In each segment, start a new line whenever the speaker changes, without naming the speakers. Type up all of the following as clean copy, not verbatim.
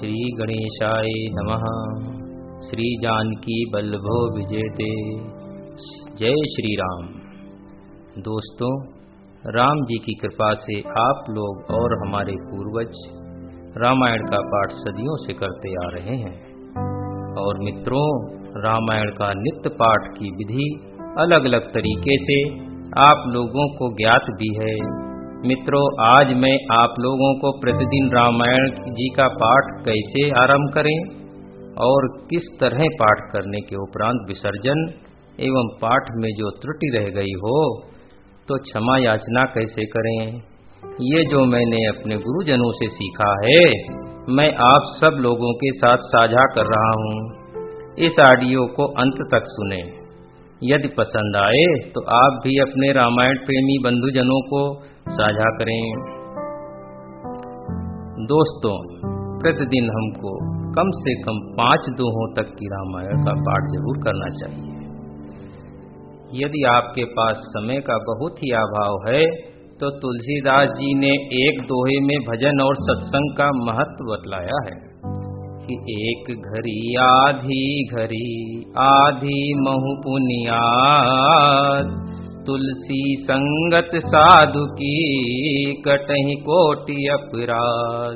श्री गणेशाय नमः। श्री जानकी वल्लभो विजयते। जय श्री राम। दोस्तों, राम जी की कृपा से आप लोग और हमारे पूर्वज रामायण का पाठ सदियों से करते आ रहे हैं। और मित्रों, रामायण का नित्य पाठ की विधि अलग अलग तरीके से आप लोगों को ज्ञात भी है। मित्रों, आज मैं आप लोगों को प्रतिदिन रामायण जी का पाठ कैसे आरंभ करें और किस तरह पाठ करने के उपरांत विसर्जन एवं पाठ में जो त्रुटि रह गई हो तो क्षमा याचना कैसे करें, ये जो मैंने अपने गुरुजनों से सीखा है मैं आप सब लोगों के साथ साझा कर रहा हूँ। इस ऑडियो को अंत तक सुने। यदि पसंद आए तो आप भी अपने रामायण प्रेमी बंधुजनों को साझा करें। दोस्तों, प्रतिदिन हमको कम से कम 5 दोहों तक की रामायण का पाठ जरूर करना चाहिए। यदि आपके पास समय का बहुत ही अभाव है तो तुलसीदास जी ने एक दोहे में भजन और सत्संग का महत्व बतलाया है कि एक घड़ी आधी महु पुनियाद, तुलसी संगत साधु की कटहि कोटि अपराध।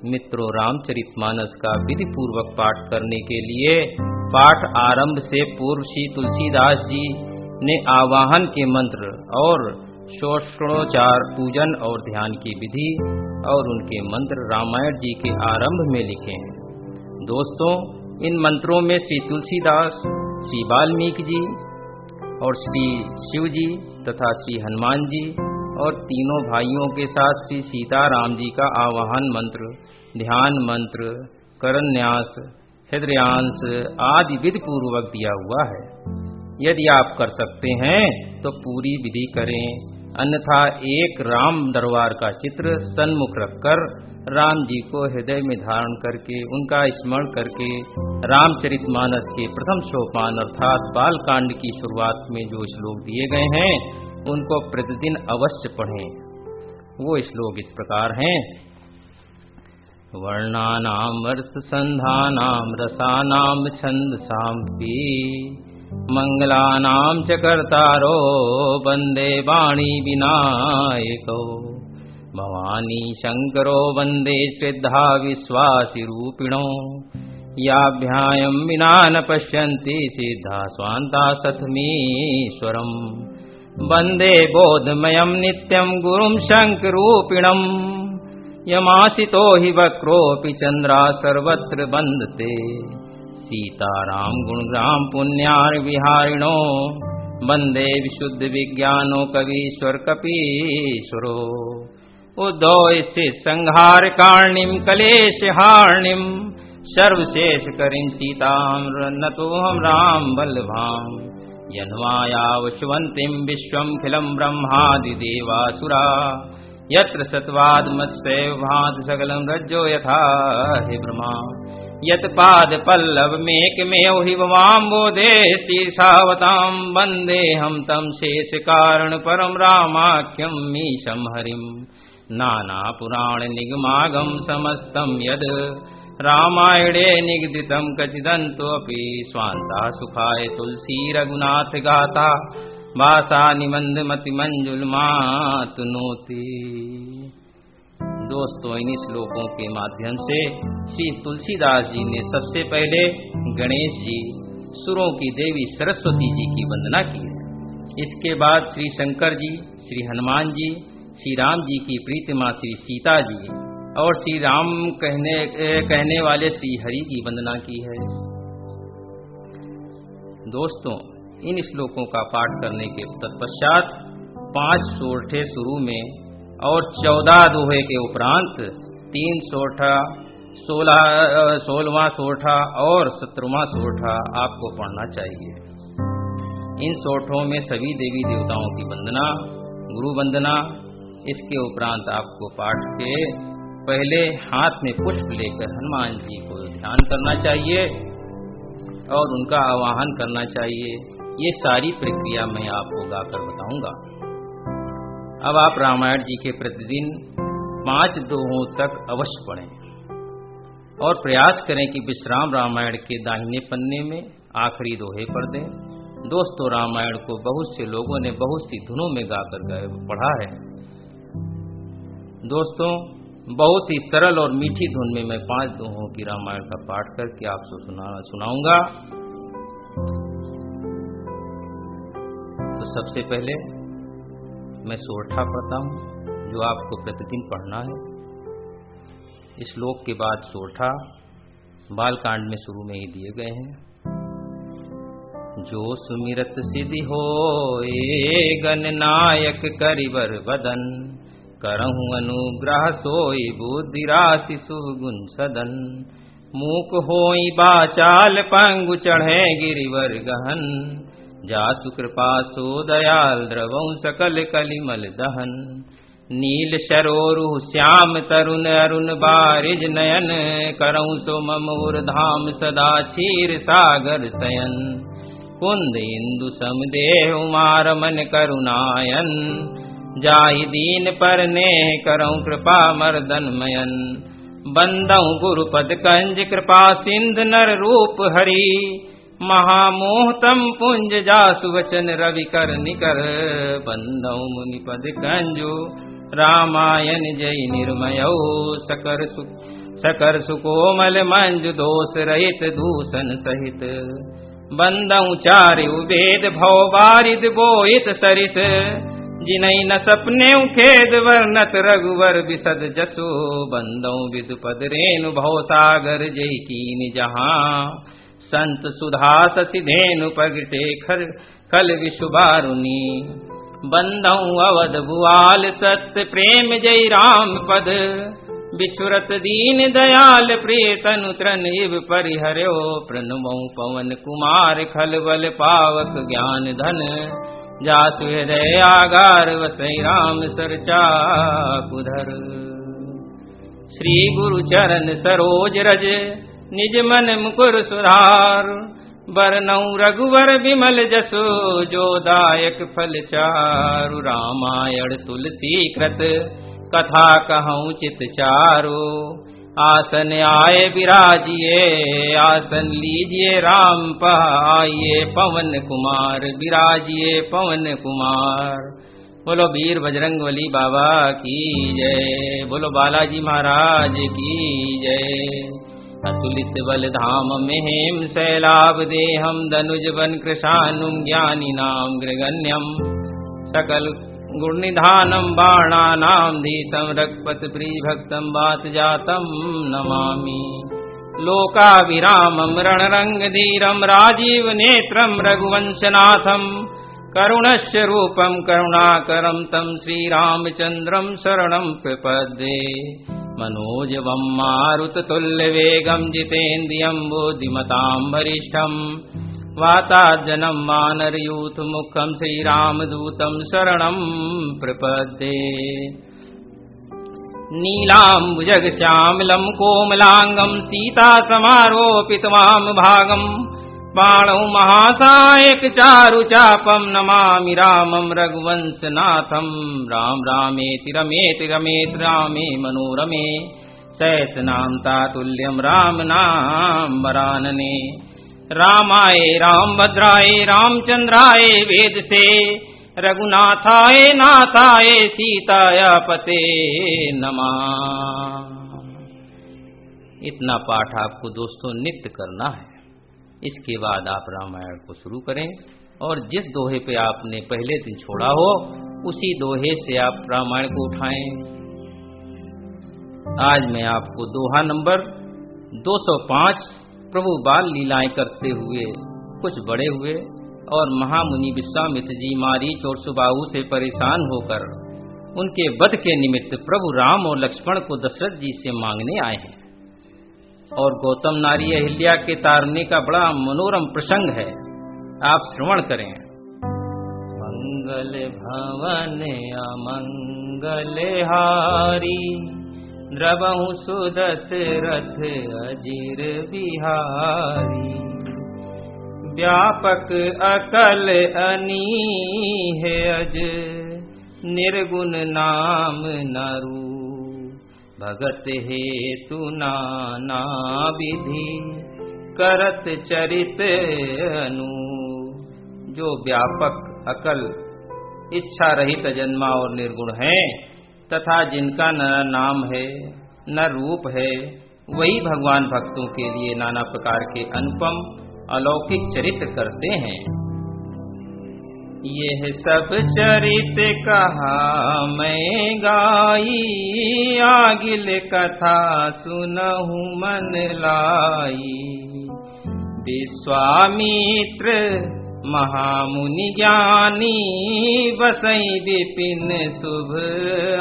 मित्रों, रामचरितमानस का विधि पूर्वक पाठ करने के लिए पाठ आरंभ से पूर्व श्री तुलसीदास जी ने आवाहन के मंत्र और षोडशोपचार पूजन और ध्यान की विधि और उनके मंत्र रामायण जी के आरंभ में लिखे हैं। दोस्तों, इन मंत्रों में श्री तुलसीदास, श्री वाल्मीकि जी और श्री शिव जी तथा श्री हनुमान जी और तीनों भाइयों के साथ श्री सीताराम जी का आवाहन मंत्र, ध्यान मंत्र, करन्यास, हृदयांश आदि विधि पूर्वक दिया हुआ है। यदि आप कर सकते हैं तो पूरी विधि करें, अन्यथा एक राम दरबार का चित्र सन्मुख रखकर राम जी को हृदय में धारण करके उनका स्मरण करके रामचरितमानस के प्रथम सोपान अर्थात बाल कांड की शुरुआत में जो श्लोक दिए गए हैं उनको प्रतिदिन अवश्य पढ़ें। वो श्लोक इस प्रकार हैं। वर्णानाम अर्थ संधानाम रसानाम छंदसांपि मंगलानाम च कर्तारो वंदे वाणी विनायको, भवानी शंकरो वंदे श्रद्धा विश्वासी रूपिणो, याभ्यायं विना न पश्यन्ति सिद्धा स्वान्ता सतमीश्वरम्, वंदे बोधमयं नित्यं गुरुं शंकरूपिणं, यमासितो हि वक्रोऽपि चन्द्रा सर्वत्र वन्दते, सीताराम गुणग्राम पुण्यार् विहारिणो, वंदे विशुद्ध विज्ञानो कवीश्वर कपीश्वरो, उद्धव संहार कारणीं क्लेश हारणीं, सर्वशेष करीं सीतां नतोऽहं राम वल्लभां, यन्मायावशुवन्तीं विश्वमखिलं ब्रह्मादि देवासुरा, यत्र सत्वाद मत्स्यैव भाति सकलं रज्जो यथा हि ब्रह्मा, यत् पाद पल्लव मेकमेव हि भवाम्बोधेति सावतां, वन्देऽहं तं शेष कारण परं रामाख्यं मीशं हरिं, नाना पुराण निगमागम समस्तं यद् रामायणे निगदितं कचिदन्तोऽपि स्वान्ता सुखाय तुलसी रघुनाथ गाथा, भाषा निबंध मति मंजुल मातनोति। दोस्तों, इन श्लोकों के माध्यम से श्री तुलसीदास जी ने सबसे पहले गणेश जी, सुरों की देवी सरस्वती जी की वंदना की है। इसके बाद श्री शंकर जी, श्री हनुमान जी, श्री राम जी की प्रीतिमा श्री सीता जी और श्री राम कहने वाले श्री हरि की वंदना की है। दोस्तों, इन श्लोकों का पाठ करने के तत्पश्चात 5 सोरठे शुरू में और 14 दोहे के उपरांत 3 सोरठा, 16वां सोरठा और 17वां सोरठा आपको पढ़ना चाहिए। इन सोरठों में सभी देवी देवताओं की वंदना, गुरु वंदना, इसके उपरांत आपको पाठ के पहले हाथ में पुष्प लेकर हनुमान जी को ध्यान करना चाहिए और उनका आवाहन करना चाहिए। ये सारी प्रक्रिया मैं आपको गाकर बताऊंगा। अब आप रामायण जी के प्रतिदिन 5 दोहों तक अवश्य पढ़ें। और प्रयास करें कि विश्राम रामायण के दाहिने पन्ने में आखिरी दोहे पर दें। दोस्तों, रामायण को बहुत से लोगों ने बहुत सी धुनों में गाकर पढ़ा है। दोस्तों, बहुत ही सरल और मीठी धुन में मैं 5 दोहों की रामायण का पाठ करके आपको सुनाऊंगा। तो सबसे पहले मैं सोरठा पढ़ता हूं, जो आपको प्रतिदिन पढ़ना है। इस श्लोक के बाद सोरठा बालकांड में शुरू में ही दिए गए हैं। जो सुमिरत सिद्धि होए गणनायक करिवर वदन, करहु अनुग्रह सोई बुद्धि राशि सुगुण सदन। मूक होई बाचाल पंगु चढ़े गिरिवर गहन, जासु कृपा सो दयाल द्रवौ सकल कलिमल दहन। नील सरोरु श्याम तरुण अरुण बारिज नयन, करहु सो मम धाम सदा क्षीर सागर शयन। कुंद इंदु समदेह उमार मन करुणायन, जाहि दीन पर नेह करऊं कृपा मर्दन मयन। बंदऊ गुरुपद कंज कृपा सिंध नर रूप हरि, महामोह तम पुंज जासु वचन रवि कर निकर। बंदऊ मुनिपद कंजु रामायण जय निर्मयौ, सकर सुकोमल मंजु दोष रहित दूषण सहित। बंदऊ चारु वेद भव बारिद बोहित सरित, जिनई न सपने खेद वर्णत रघुवर विशद जसो। बंदौ विदुपद रेणु भव सागर जय कीन जहां, संत सुधा ससी धेनु प्रगटे खल विशुबारुनी। बंदौ अवध भुआल सत्य प्रेम जय राम पद, बिछुरत दीन दयाल प्रिय तनु त्रन इव परिहर्यो। प्रणमौ पवन कुमार खलबल पावक ज्ञान धन, जासु हृदय आगार वसई राम सरचा कुधर। श्री गुरु चरण सरोज रज निज मन मुकुर सुधार, बरनऊ रघुवर विमल जसो जो दायक फल चारु। रामायण तुलसी कृत कथा कहूँ चित चारो, आसन आए विराजिए आसन लीजिए राम पाइए। पवन कुमार विराजिए पवन कुमार। बोलो वीर बजरंगबली बाबा की जय, बोलो बालाजी महाराज की जय। अतुलित बल धाम मेहेम शैलाभ देहम, धनुज बन कृशानुम ज्ञानी नाम गृगण्यम। सकल गुण निधानम बाणानाम धीतम, रघुपत प्रिय भक्तम वात जातम नमामि। लोकाभिरामम रणरंग धीरम, राजीव नेत्रम रघुवंशनाथम। करुणस्य रूपम करुणाकरम तम, श्रीरामचंद्रम शरणं प्रपद्ये। मनोजवम मारुततुल्यवेगम, जितेन्द्रियं बुद्धिमतां वरिष्ठम्। वाताजनं वानरयूथ मुखं, श्रीरामदूतं शरणं प्रपद्ये। नीलाम्बुजगश्यामलं कोमलांगं, सीता समारोपितवाम भागं। बाणौ महासायक चारु चापं, नमामि रामं रघुवंशनाथं। राम रामेति रमेति रमेति रामे मनोरमे, सहस्रनाम तातुल्यं राम नाम वरानने। रामाय रामभद्राय रामचंद्राय वेद से, रघुनाथाय नाथाय सीताया पते नमः। इतना पाठ आपको दोस्तों नित्य करना है। इसके बाद आप रामायण को शुरू करें और जिस दोहे पे आपने पहले दिन छोड़ा हो उसी दोहे से आप रामायण को उठाएं। आज मैं आपको दोहा नंबर 205 प्रभु बाल लीलाएं करते हुए कुछ बड़े हुए और महामुनि विश्वामित्र जी मारीच और सुबाहु से परेशान होकर उनके वध के निमित्त प्रभु राम और लक्ष्मण को दशरथ जी से मांगने आए हैं। और गौतम नारी अहिल्या के तारने का बड़ा मनोरम प्रसंग है, आप श्रवण करें। मंगल भवन अमंगल हारी, द्रवहु सुदशरथ अजिर बिहारी। व्यापक अकल अनीह अज, निर्गुण नाम नरु। भगत हेतु नाना विधि करत चरित अनु। जो व्यापक अकल इच्छा रहित जन्मा और निर्गुण है तथा जिनका न नाम है न रूप है, वही भगवान भक्तों के लिए नाना प्रकार के अनुपम अलौकिक चरित्र करते हैं। यह सब चरित कहा मैं गाई, आगिल कथा सुनहु मन लाई। विश्वामित्र महामुनि ज्ञानी, बसई विपिन शुभ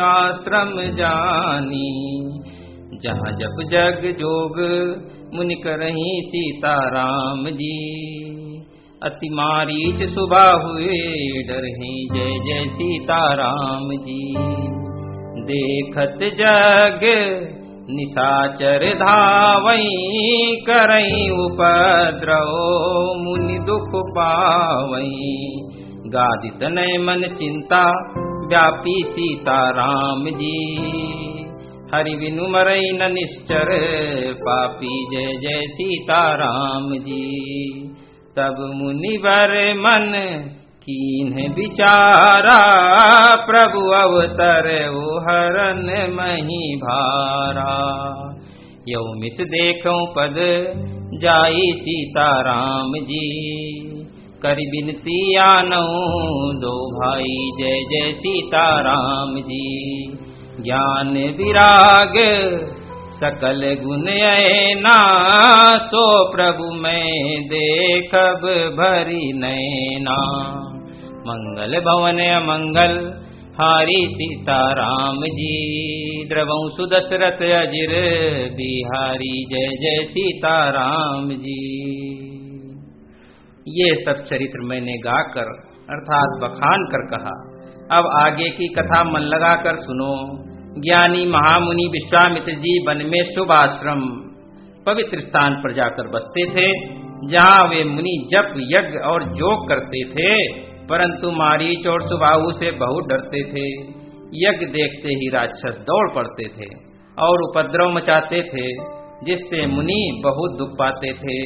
आश्रम जानी। जहाँ जप जग जोग मुनि करही सीताराम जी, अति मारीच सुबह हुए डरहि जय जय सीताराम जी। देखत जग निशाचर धावई, करई उपद्रव मुनि दुख पावई। गादित नय मन चिंता व्यापी सीताराम जी, हरि बिनु मरई न निश्चर पापी जय जय सीताराम जी। तब मुनिवर मन कीन्ह विचारा, प्रभु अवतर हरन मही भारा। यौ मित देखऊं पद जाई सीताराम जी, करि बिनती आनऊं दो भाई जय जय सीताराम जी। ज्ञान विराग सकल गुण ऐना, सो प्रभु मैं देखब भरी नैना। मंगल भवन अमंगल हारी सीताराम जी, द्रवं सुदशरथ अजिर बिहारी जय जय सीताराम जी। ये सब चरित्र मैंने गाकर अर्थात बखान कर कहा। अब आगे की कथा मन लगा कर सुनो। ज्ञानी महामुनि विश्वामित्र जी वन में शुभ आश्रम पवित्र स्थान पर जाकर बसते थे, जहाँ वे मुनि जप यज्ञ और योग करते थे, परंतु मारीच और सुबाहु से बहुत डरते थे। यज्ञ देखते ही राक्षस दौड़ पड़ते थे और उपद्रव मचाते थे, जिससे मुनि बहुत दुख पाते थे।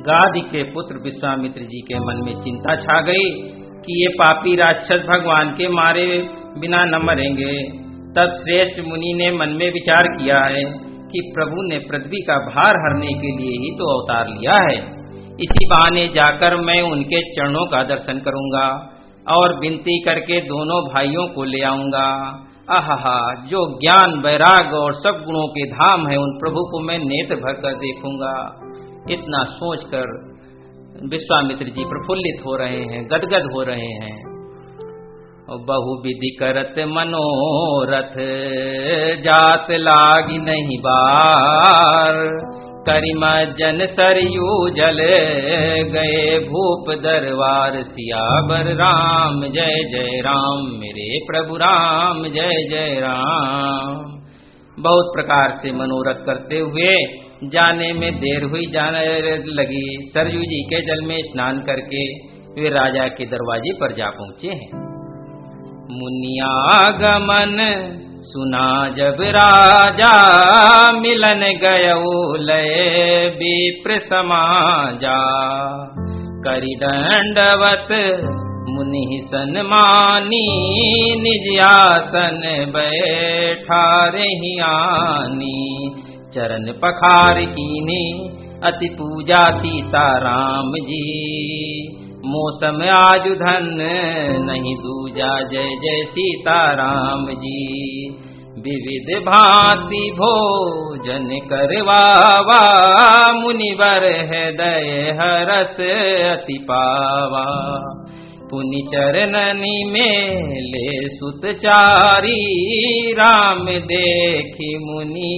गादी के पुत्र विश्वामित्र जी के मन में चिंता छा गई कि ये पापी राक्षस भगवान के मारे बिना न मरेंगे। तब श्रेष्ठ मुनि ने मन में विचार किया है कि प्रभु ने पृथ्वी का भार हरने के लिए ही तो अवतार लिया है। इसी बहाने जाकर मैं उनके चरणों का दर्शन करूंगा और विनती करके दोनों भाइयों को ले आऊंगा। आहा, जो ज्ञान वैराग और सब गुणों के धाम है, उन प्रभु को मैं नेत्र भरकर देखूंगा। इतना सोचकर विश्वामित्र जी प्रफुल्लित हो रहे हैं, गदगद हो रहे हैं। बहु विधि करत मनोरथ, जात लागी नहीं बार। करिम जन सरयू जल, गए भूप दरबार। सियावर राम जय जय राम, मेरे प्रभु राम जय जय राम। बहुत प्रकार से मनोरथ करते हुए जाने में देर हुई, जाने लगी। सरयू जी के जल में स्नान करके वे राजा के दरवाजे पर जा पहुँचे हैं। मुनियागमन सुना जब राजा, मिलन गयो लय विप्र समाजा। करि दंडवत मुनि सन्मानी, निज आसन बैठारहि आनी। चरण पखार कीन्ही अति पूजा सीताराम जी। मौसम आज धन नहीं दूजा जय जय सीताराम जी। विविध भांति भोजन करवावा, मुनिवर हृदय हरस अति पावा। पुनि चरणनि में ले सुतचारी, राम देखी मुनि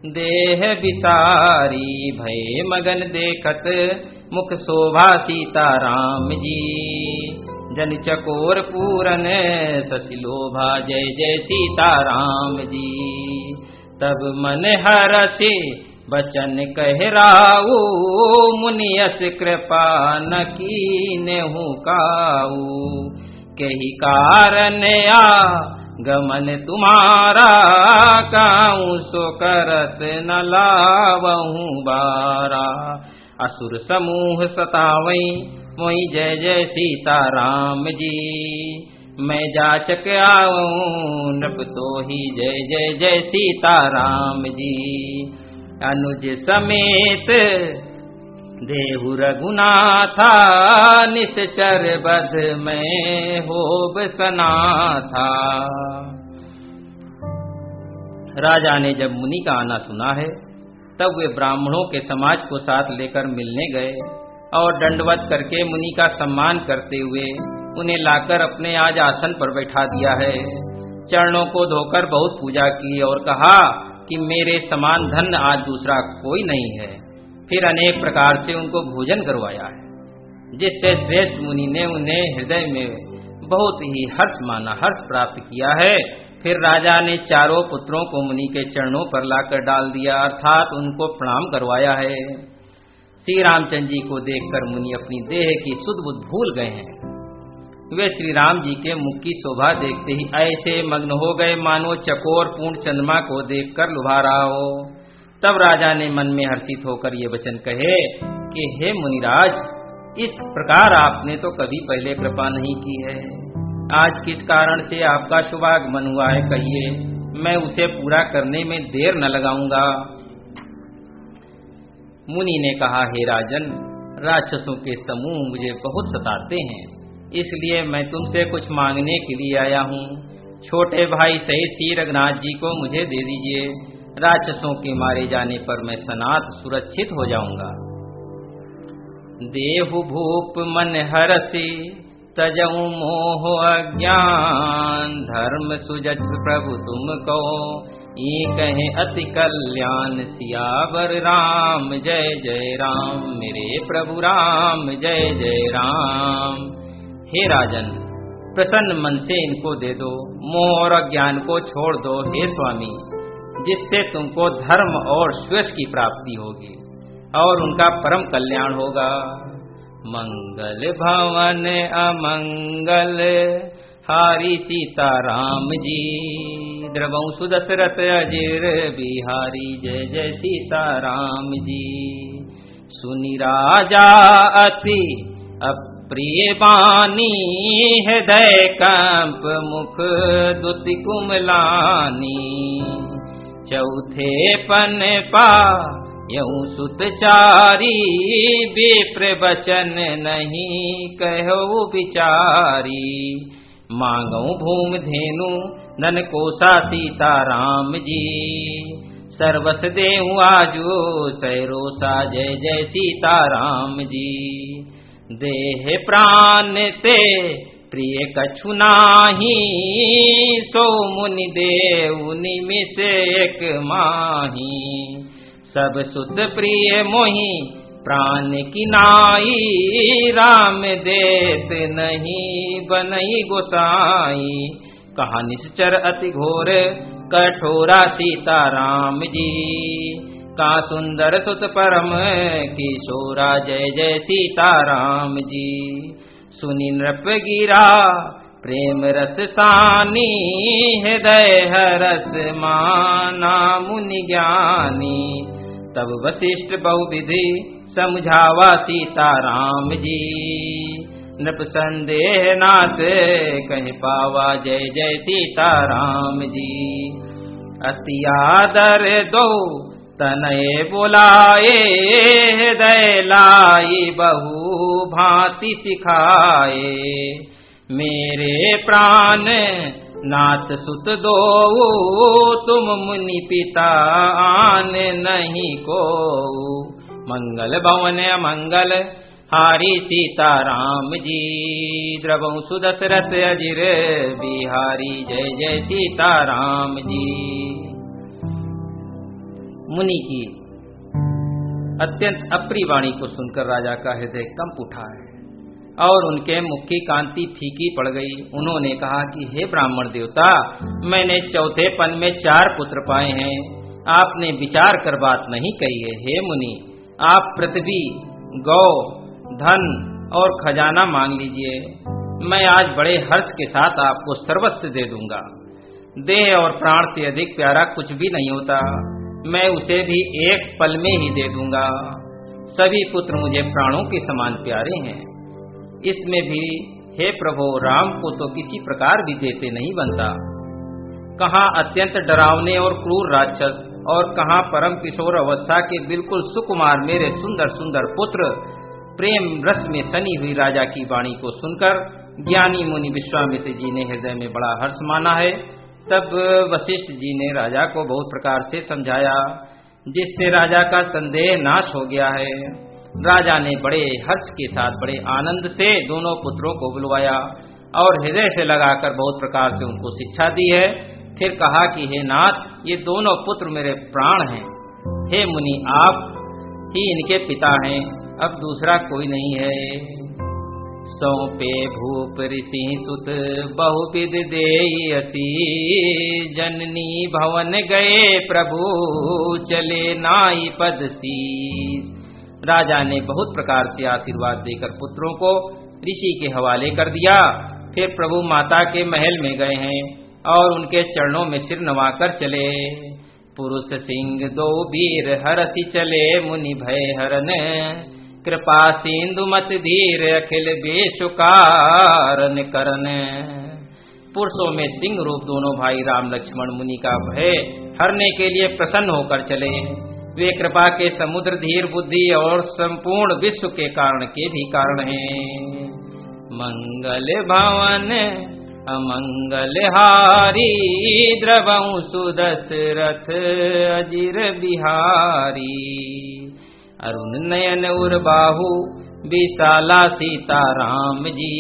देह बिसारी। भय मगन देखत मुख शोभा सीताराम जी। जन चकोर पूरन ससिलोभा जय जय सीताराम जी। तब मन हरषि बचन कहराऊ, मुनियस कृपा न कीन्हु काऊ। कही कारण आ गमन तुम्हारा काहू सो करत न लावहूँ बारा। असुर समूह सतावई मोहि जय जय सीताराम जी। मैं जाचक आऊं नृप तो ही जय जय जय सीताराम जी। अनुज समेत देहु रघुनाथा निश्चर बध में होब सना था। राजा ने जब मुनि का आना सुना है तब वे ब्राह्मणों के समाज को साथ लेकर मिलने गए और दंडवत करके मुनि का सम्मान करते हुए उन्हें लाकर अपने आज आसन पर बैठा दिया है। चरणों को धोकर बहुत पूजा की और कहा कि मेरे समान धन्य आज दूसरा कोई नहीं है। फिर अनेक प्रकार से उनको भोजन करवाया है, जिससे श्रेष्ठ मुनि ने उन्हें हृदय में बहुत ही हर्ष माना, हर्ष प्राप्त किया है। फिर राजा ने चारों पुत्रों को मुनि के चरणों पर लाकर डाल दिया, अर्थात उनको प्रणाम करवाया है। श्री रामचंद्र जी को देखकर मुनि अपनी देह की सुध बुध भूल गए हैं। वे श्री राम जी के मुख की शोभा देखते ही ऐसे मग्न हो गए मानो चकोर पूर्ण चंद्रमा को देखकर लुभा रहा हो। तब राजा ने मन में हर्षित होकर ये वचन कहे कि हे मुनिराज, इस प्रकार आपने तो कभी पहले कृपा नहीं की है। आज किस कारण से आपका शुभागमन हुआ है कहिए, मैं उसे पूरा करने में देर न लगाऊंगा। मुनि ने कहा, हे राजन, राक्षसों के समूह मुझे बहुत सताते हैं, इसलिए मैं तुमसे कुछ मांगने के लिए आया हूँ। छोटे भाई सहित श्री रघुनाथ जी को मुझे दे दीजिए। राक्षसों के मारे जाने पर मैं सनात सुरक्षित हो जाऊंगा। देहु भूप मन हरसि तजऊ मोह अज्ञान। धर्म सुजछ प्रभु तुम को ये कहे अति कल्याण। सियावर राम जय जय राम, मेरे प्रभु राम जय जय राम। हे राजन, प्रसन्न मन से इनको दे दो, मोह और अज्ञान को छोड़ दो हे स्वामी, जिससे तुमको धर्म और श्वेश की प्राप्ति होगी और उनका परम कल्याण होगा। मंगल भवन अमंगल हारी सीताराम जी। द्रवऊ सुदशरथ अजिर बिहारी जय जय सीताराम जी। सुनि राजा अति अप्रिय बानी, हृदय कंप मुख दुति कुमलानी। चौथे पन पा यऊ सुतचारी, विप्र बचन नहीं कहो विचारी। मांगऊ भूम धेनु धन कोसा सीताराम जी। सर्वस देहु आजो सैरोसा जय जय सीताराम जी। देह प्राण ते प्रिय कछु नाही, सो मुनि देव निमिष एक माही। सब सुत प्रिय मोहि प्राण की नाई, राम देत नहीं बनई गोसाई। कहा निश्चर अति घोर कठोरा सीताराम जी। का सुंदर सुत परम किशोरा जय जय सीताराम जी। सुनि नृप गिरा प्रेम रस सानी, हृदय हरस माना मुनि ज्ञानी। तब वशिष्ठ बहुविधि समझावा सीताराम जी। नृप संदेह नाथ कह पावा जय जय सीताराम जी। अति आदर दो तनय बोलाए, हृदय लाई बहु भांति सिखाए। मेरे प्राण नाथ सुत दो, तुम मुनि पिता आन नहीं को। मंगल भवन अमंगल हारी सीताराम जी। द्रवऊ सुदशरथ अजिर बिहारी जय जय सीताराम जी। मुनि की अत्यंत अप्रिय वाणी को सुनकर राजा का हृदय कंप उठा है और उनके मुख की कांति फीकी पड़ गई। उन्होंने कहा कि हे ब्राह्मण देवता, मैंने चौथे पन में 4 पुत्र पाए हैं, आपने विचार कर बात नहीं कही है। हे मुनि, आप पृथ्वी, गौ, धन और खजाना मांग लीजिए, मैं आज बड़े हर्ष के साथ आपको सर्वस्व दे दूंगा। देह और प्राण से अधिक प्यारा कुछ भी नहीं होता। मैं उसे भी एक पल में ही दे दूंगा। सभी पुत्र मुझे प्राणों के समान प्यारे हैं। इसमें भी हे प्रभु, राम को तो किसी प्रकार भी देते नहीं बनता। कहाँ अत्यंत डरावने और क्रूर राक्षस और कहाँ परम किशोर अवस्था के बिल्कुल सुकुमार मेरे सुंदर सुंदर पुत्र। प्रेम रस में सनी हुई राजा की वाणी को सुनकर ज्ञानी मुनि विश्वामित्र जी ने हृदय में बड़ा हर्ष माना है। तब वशिष्ठ जी ने राजा को बहुत प्रकार से समझाया, जिससे राजा का संदेह नाश हो गया है। राजा ने बड़े हर्ष के साथ बड़े आनंद से दोनों पुत्रों को बुलवाया और हृदय से लगाकर बहुत प्रकार से उनको शिक्षा दी है। फिर कहा कि हे नाथ, ये दोनों पुत्र मेरे प्राण हैं। हे मुनि, आप ही इनके पिता हैं, अब दूसरा कोई नहीं है। सौंपे भूप ऋषि सुत बहुविध देयसी, जननी भवन गए प्रभु चले नाई पद शीस। राजा ने बहुत प्रकार से आशीर्वाद देकर पुत्रों को ऋषि के हवाले कर दिया। फिर प्रभु माता के महल में गए हैं और उनके चरणों में सिर नवाकर चले। पुरुष सिंह दो वीर हरसि चले मुनि भय हरन, कृपा सिंधु मत धीर अखिल बेशुकारन करन। पुरुषों में सिंह रूप दोनों भाई राम लक्ष्मण मुनि का भय हरने के लिए प्रसन्न होकर चले। वे कृपा के समुद्र, धीर बुद्धि और संपूर्ण विश्व के कारण के भी कारण हैं। मंगल भवन अमंगल हारी, द्रवं सुदशरथ अजिर बिहारी। अरुण नयन उर्बाहु विशाला सीता राम जी,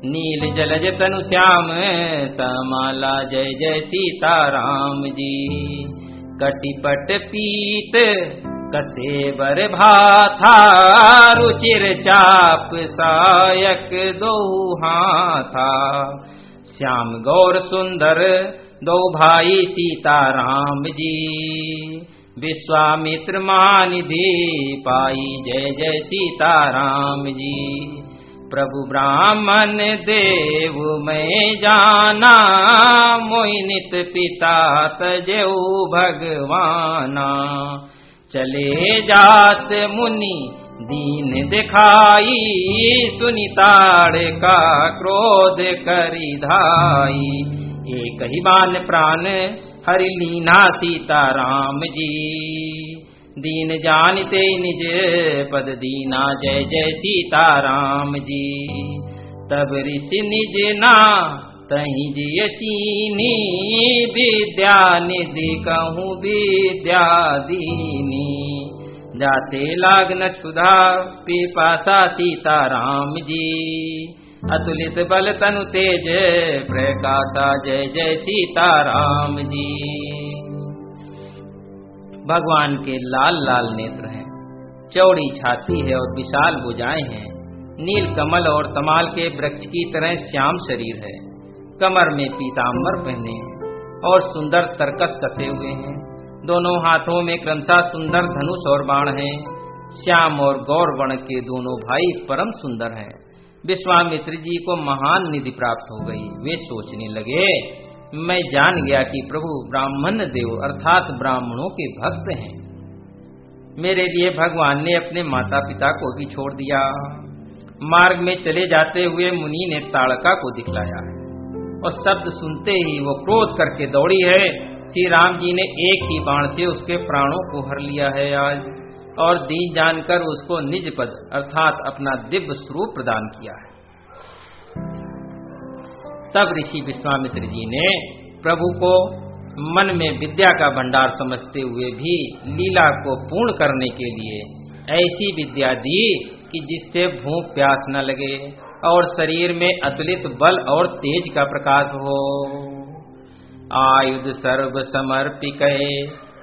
नील जलज तनु श्याम तमाला जय जय सीता राम जी। कटिपट पीत कसेबर भाथा, रुचिर चाप सायक दो हाथा। श्याम गौर सुंदर दो भाई सीता राम जी, विश्वामित्र महानिधि पाई जय जय सीता राम जी। प्रभु ब्राह्मण देव मैं जाना, मोहिनित पिता तजेऊ भगवाना। चले जात मुनि दीन दिखाई, सुनिताड़ का क्रोध करि धाई। एक ही बान प्राण हरि लीना सीता राम जी, दीन जानते निज पद दीना जय जय सीता राम जी। तब ऋषि निज ना तहि जिय चीनी, विद्या निधि कहूँ विद्या दीनी। जाते लागन क्षुधा पिपासा सीता राम जी, अतुलित बल तनु तेज प्रकाशा जय जय सीता राम जी। भगवान के लाल लाल नेत्र हैं, चौड़ी छाती है और विशाल भुजाएं हैं। नील कमल और तमाल के वृक्ष की तरह श्याम शरीर है। कमर में पीताम्बर पहने हैं और सुंदर तरकस कसे हुए हैं। दोनों हाथों में क्रमशः सुंदर धनुष और बाण हैं। श्याम और गौर वर्ण के दोनों भाई परम सुंदर हैं। विश्वामित्र जी को महान निधि प्राप्त हो गई। वे सोचने लगे, मैं जान गया कि प्रभु ब्राह्मण देव अर्थात ब्राह्मणों के भक्त हैं। मेरे लिए भगवान ने अपने माता पिता को भी छोड़ दिया। मार्ग में चले जाते हुए मुनि ने ताड़का को दिखलाया है और शब्द सुनते ही वो क्रोध करके दौड़ी है। श्री राम जी ने एक ही बाण से उसके प्राणों को हर लिया है आज, और दीन जानकर उसको निज पद अर्थात अपना दिव्य स्वरूप प्रदान किया है। तब ऋषि विश्वामित्र जी ने प्रभु को मन में विद्या का भंडार समझते हुए भी लीला को पूर्ण करने के लिए ऐसी विद्या दी कि जिससे भूख प्यास न लगे और शरीर में अतुलित बल और तेज का प्रकाश हो। आयुध सर्व समर्पिके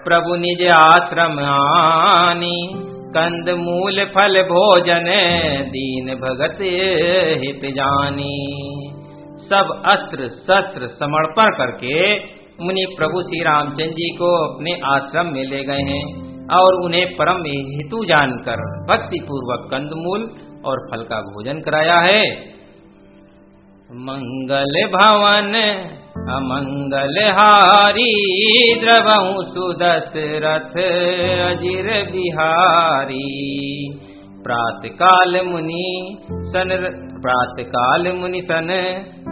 प्रभु निज आश्रम आनी, कंद मूल फल भोजन दीन भगत हित जानी। सब अस्त्र शस्त्र समर्पण करके मुनि प्रभु श्री रामचंद्र जी को अपने आश्रम में ले गए हैं और उन्हें परम हेतु जानकर भक्ति पूर्वक कंदमूल और फल का भोजन कराया है। मंगल भवन अमंगल हारी द्रवहु सुदशरथ अजिर बिहारी। प्रातकाल मुनि सन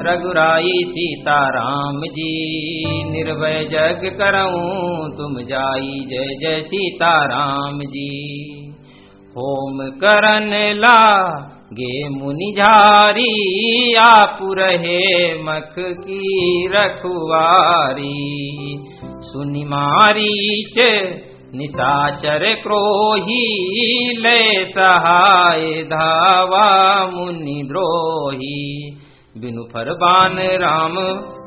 रघुराई सीताराम जी। निर्भय जग करऊं तुम जाई जय जय सीताराम जी। होम करन लागे मुनि झारी आप रहे मख की रखवारी। सुनि मारीच निशाचर क्रोही ले सहाय धावा मुनि द्रोही। बिनु फरमान राम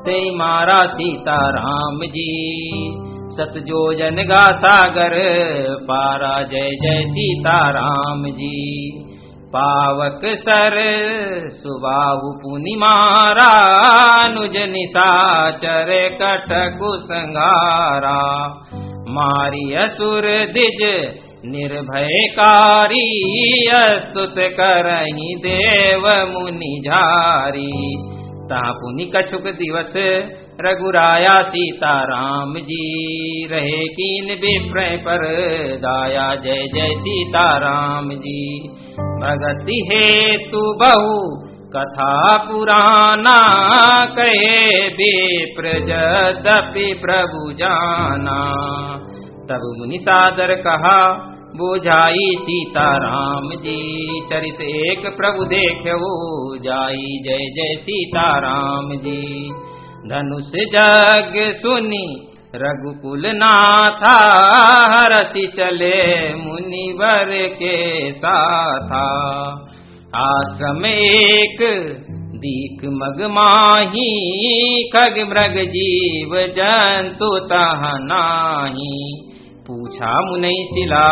ते मारा सीताराम जी। सत जोजन गा सागर पारा जय जय सीताराम जी। पावक सर सुबाहु पुनि मारा अनुज निशाचर कटकु संहारा। मारी असुर द्विज निर्भयकारी अस्तुत करहि देव मुनि झारी। तहाँ पुनि कछुक दिवस रघुराया सीताराम जी। रहे कीन विप्रय पर दाया जय जय सीताराम जी। भगति हेतु बहु कथा पुराना कहे विप्र यद्यपि प्रभु जाना। तब मुनि सादर कहा बुझाई सीताराम जी। चरित एक प्रभु देख्यो जाई जय जय सीताराम जी। धनुष जग सुनी रघुकुल नाथा हरति चले मुनिवर के साथा। आश्रम एक दीख मग माही खग मृग जीव जंतु तह नाही। पूछा मुनि शिला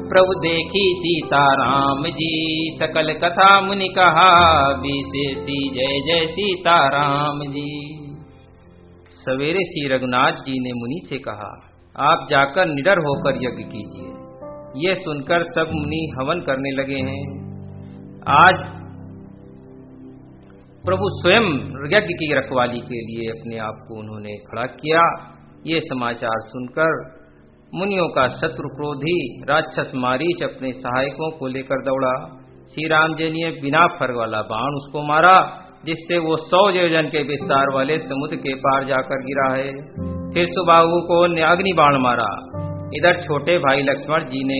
प्रभु देखी सीताराम जी। सकल कथा मुनि कहा विशेषी जय जय सीताराम जी। सवेरे श्री रघुनाथ जी ने मुनि से कहा आप जाकर निडर होकर यज्ञ कीजिए। ये सुनकर सब मुनि हवन करने लगे हैं। आज प्रभु स्वयं यज्ञ की रखवाली के लिए अपने आप को उन्होंने खड़ा किया। ये समाचार सुनकर मुनियों का शत्रु क्रोधी राक्षस मारीच अपने सहायकों को लेकर दौड़ा। श्री राम जी ने बिना फर वाला बाण उसको मारा जिससे वो 100 योजन के विस्तार वाले समुद्र के पार जाकर गिरा है। फिर सुबाहु को अग्नि बाण मारा। इधर छोटे भाई लक्ष्मण जी ने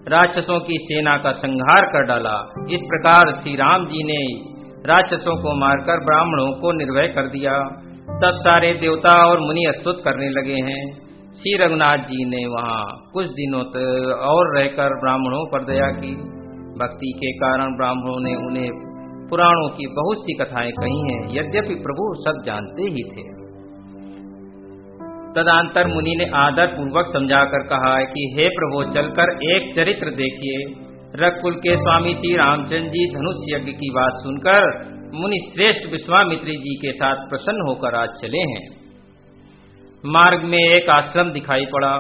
राक्षसों की सेना का संहार कर डाला। इस प्रकार श्री राम जी ने राक्षसों को मारकर ब्राह्मणों को निर्भय कर दिया। तब सारे देवता और मुनि स्तुति करने लगे हैं। श्री रघुनाथ जी ने वहाँ कुछ दिनों तक और रहकर ब्राह्मणों पर दया की। भक्ति के कारण ब्राह्मणों ने उन्हें पुराणों की बहुत सी कथाएं कही हैं, यद्यपि प्रभु सब जानते ही थे। तदंतर मुनि ने आदर पूर्वक समझाकर कहा है कि हे प्रभु चलकर एक चरित्र देखिए। रघुकुल के स्वामी श्री रामचंद्र जी धनुष यज्ञ की बात सुनकर मुनि श्रेष्ठ विश्वामित्री जी के साथ प्रसन्न होकर आज चले हैं। मार्ग में एक आश्रम दिखाई पड़ा।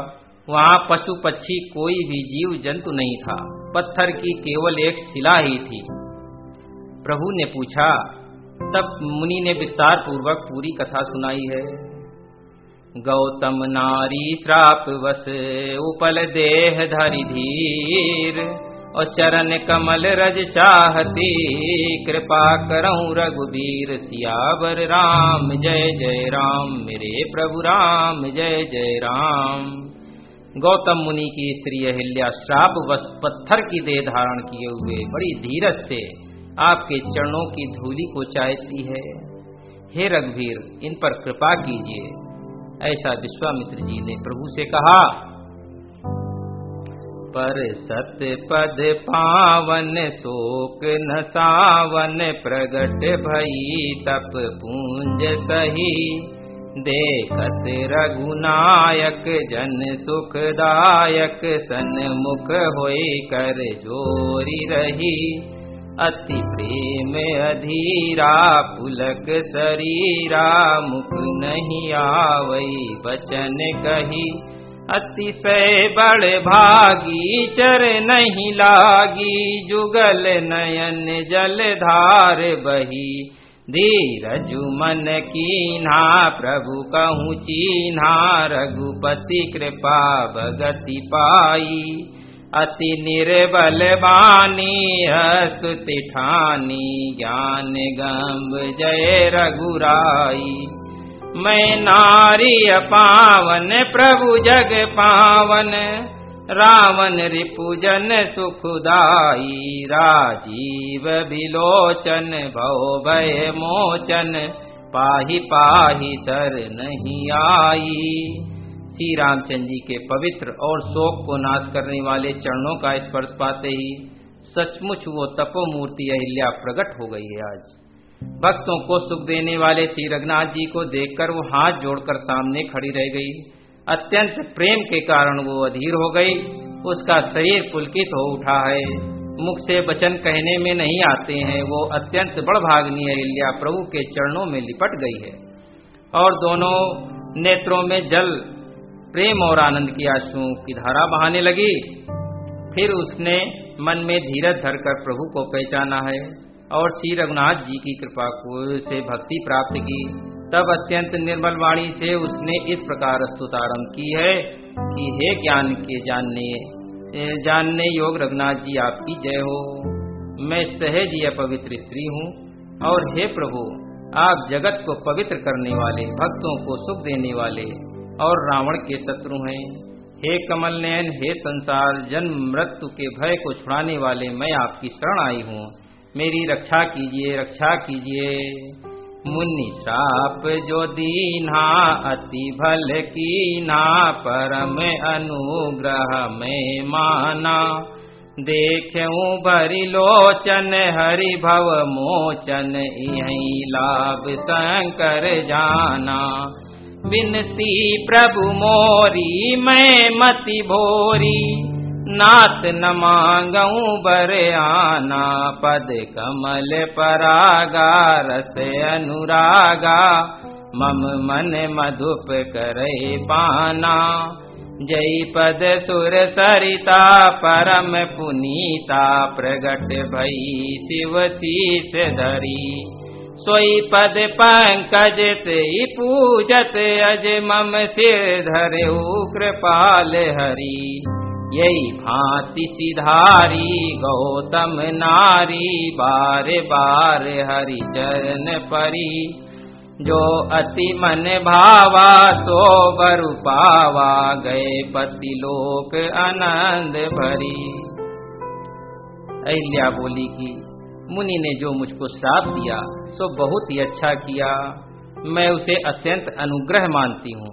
वहाँ पशु पक्षी कोई भी जीव जंतु नहीं था। पत्थर की केवल एक शिला ही थी। प्रभु ने पूछा। तब मुनि ने विस्तार पूर्वक पूरी कथा सुनाई है। गौतम नारी श्राप वश उपल देह धरि धीर। और चरण कमल रज चाहती कृपा करऊं रघुबीर। सियावर राम जय जय राम मेरे प्रभु राम जय जय राम। गौतम मुनि की स्त्री अहिल्या श्राप वश पत्थर की देह धारण किए हुए बड़ी धीरज से आपके चरणों की धूलि को चाहती है। हे रघुवीर इन पर कृपा कीजिए। ऐसा विश्वामित्र जी ने प्रभु से कहा। पर सत पद पावन शोक न सावन प्रगट भई तप पूंज सही। देखत रघुनायक जन सुखदायक सन्मुख होई कर जोरी रही। अति प्रेम अधीरा पुलक शरीरा मुख नहीं आवई बचन कही। अतिशय बड़ भागी चर नहीं लागी जुगल नयन जल धार बही। धीरजु मन कीन्हा प्रभु कहूँ चीन्हा, रघुपति कृपा भगति पाई। अति निर्बल बानी स्तुति ठानी, ज्ञान गंभ जय रघुराई। मैं नारी पावन प्रभु जग पावन, रावण रिपुजन सुखदाई। राजीव बिलोचन भव भय मोचन, पाहि पाहि सर नहीं आई। श्री रामचंद्र जी के पवित्र और शोक को नाश करने वाले चरणों का स्पर्श पाते ही सचमुच वो तपोमूर्ति अहिल्या प्रकट हो गई है। आज भक्तों को सुख देने वाले श्री रघुनाथ जी को देखकर वो हाथ जोड़कर सामने खड़ी रह गई। अत्यंत प्रेम के कारण वो अधीर हो गई, उसका शरीर पुलकित हो उठा है, मुख से वचन कहने में नहीं आते हैं। वो अत्यंत बड़भाग्नी अहिल्या प्रभु के चरणों में लिपट गई है और दोनों नेत्रों में जल प्रेम और आनंद की आंसुओं की धारा बहाने लगी। फिर उसने मन में धीरज धरकर प्रभु को पहचाना है और श्री रघुनाथ जी की कृपा को से भक्ति प्राप्त की। तब अत्यंत निर्मल वाणी से उसने इस प्रकार स्तुति आरंभ की है कि हे ज्ञान के जानने योग रघुनाथ जी आपकी जय हो। मैं सहज या पवित्र स्त्री हूँ और हे प्रभु आप जगत को पवित्र करने वाले, भक्तों को सुख देने वाले और रावण के शत्रु हैं। हे कमल नयन, हे संसार जन्म मृत्यु के भय को छुड़ाने वाले, मैं आपकी शरण आई हूँ, मेरी रक्षा कीजिए, रक्षा कीजिए। मुनि श्राप जो दीन्हा, अति भल कीन्हा, परम अनुग्रह में माना। देखूं भरि लोचन, हरि भव मोचन, यही लाभ शंकर जाना। बिनती प्रभु मोरी, मैं मति भोरी, नाथ न मांगऊं बर आना। पद कमल परागा, रस अनुरागा, मम मन मधुप करे पाना। जय पद सुर सरिता, परम पुनीता, प्रगट भई शिव शीस धरी। सोई पद पंकज ते पूजत, अज मम सिर धरेऊ कृपाल हरि। यही भांति सिधारी गौतम नारी, बार बार हरि चरण परी। जो अति मन भावा, सो बर पावा, गए पति लोक आनंद भरी। अहिल्या बोली कि मुनि ने जो मुझको श्राप दिया सो बहुत ही अच्छा किया। मैं उसे अत्यंत अनुग्रह मानती हूँ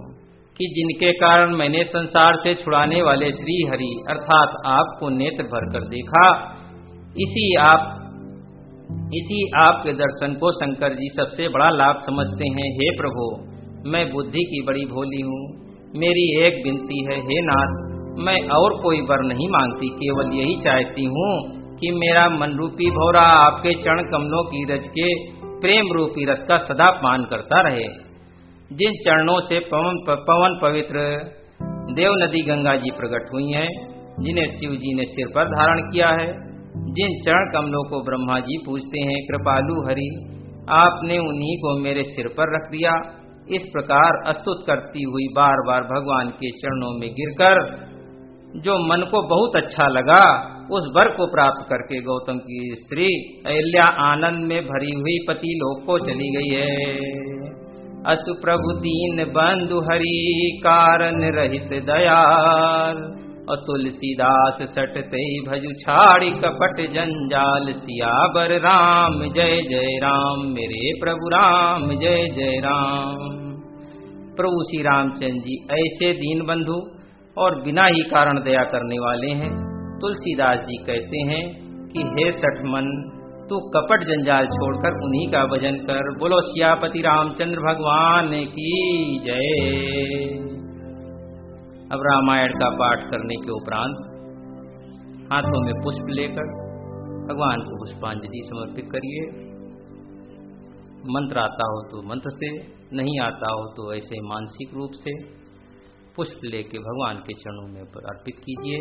कि जिनके कारण मैंने संसार से छुड़ाने वाले श्री हरि अर्थात आपको नेत्र भरकर देखा। इसी आपके दर्शन को शंकर जी सबसे बड़ा लाभ समझते हैं। हे प्रभु मैं बुद्धि की बड़ी भोली हूँ, मेरी एक विनती है, हे नाथ मैं और कोई वर नहीं मांगती, केवल यही चाहती हूँ कि मेरा मन रूपी भौरा आपके चरण कमलों की रज के प्रेम रूपी रस का सदा पान करता रहे। जिन चरणों से पवन पवित्र देव नदी गंगा जी प्रकट हुई हैं, जिन्हें शिव जी ने सिर पर धारण किया है, जिन चरण कमलों को ब्रह्मा जी पूजते हैं, कृपालु हरि आपने उन्हीं को मेरे सिर पर रख दिया। इस प्रकार स्तुत करती हुई बार बार भगवान के चरणों में गिरकर जो मन को बहुत अच्छा लगा, उस वर को प्राप्त करके गौतम की स्त्री अहिल्या आनंद में भरी हुई पति लोक को चली गई है। असु प्रभु दीन बंधु हरि, कारण रहित दयाल। और तुलसीदास सटते भजु छाड़ी कपट जंजाल। सियावर राम जय जय राम, मेरे प्रभु राम जय जय राम। प्रभु श्री रामचंद्र जी ऐसे दीन बंधु और बिना ही कारण दया करने वाले हैं। तुलसीदास जी कहते हैं कि हे सठमन तू कपट जंजाल छोड़कर उन्हीं का भजन कर। बोलो सियापति रामचंद्र भगवान की जय। अब रामायण का पाठ करने के उपरांत हाथों में पुष्प लेकर भगवान को पुष्पांजलि समर्पित करिए। मंत्र आता हो तो मंत्र से, नहीं आता हो तो ऐसे मानसिक रूप से पुष्प लेके भगवान के चरणों में अर्पित कीजिए।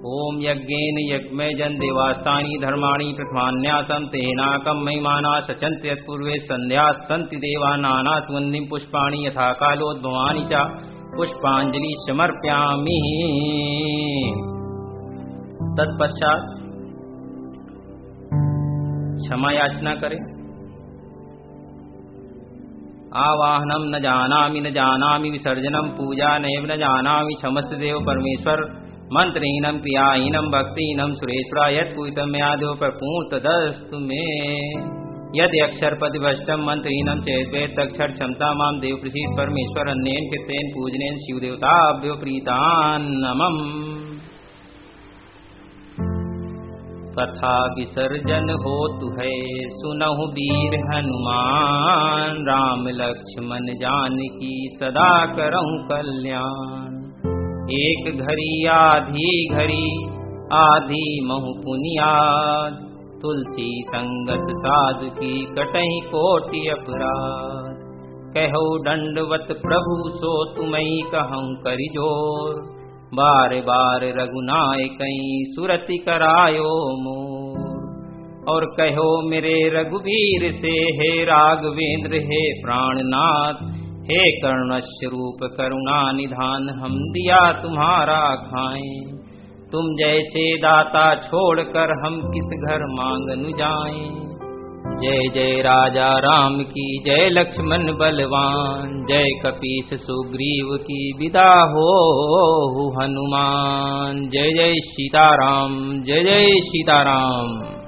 ओम यज्ञेन यज्ञमयजन देवास्तानि धर्माणि प्रथमान्यासं तेनाकं महिमाना सचन्ति यत्पूर्वे सन्ध्याः सन्ति देवा नाना सुगन्धिं पुष्पाणि यथा कालोद्भवानि च पुष्पांजलि समर्पयामि। तत्पश्चात क्षमा याचना करें। आवाहनम न जानामि विसर्जनम पूजा नैव न जानामि क्षमस्व देव परमेश्वर मंत्रहीनम क्रियाहीनम भक्तिहीनम सुरेश्वरा यत्पूजितं मया देव प्रपूर्तदस्तु मे। यदि अक्षरपतिभ्रष्टम मंत्रहीनम चेद्वेद अक्षर क्षमता माम देव प्रसीद परमेश्वर अन्येन कृतेन पूजनेन शिव देवताभ्यो प्रीतान्नमम्। कथा विसर्जन होतु है सुनहु वीर हनुमान, राम लक्ष्मण जानकी सदा करहु कल्याण। एक घड़ी आधी महु पुनियाद, तुलसी संगत साधु की कटहि कोटि अपराध। कहो दंडवत प्रभु सो तुम्हि कहूँ करि जोर, बार बार रघुनायकई सुरति करायो मोर। और कहो मेरे रघुवीर से हे राघवेंद्र हे प्राणनाथ, हे करुणस्वरूप करुणा निधान हम दिया तुम्हारा खाएं। तुम जैसे दाता छोड़कर हम किस घर मांगनु जाएं। जय जय राजा राम की जय लक्ष्मण बलवान, जय कपीस सुग्रीव की विदा हो हनुमान। जय जय सीताराम जय जय सीताराम।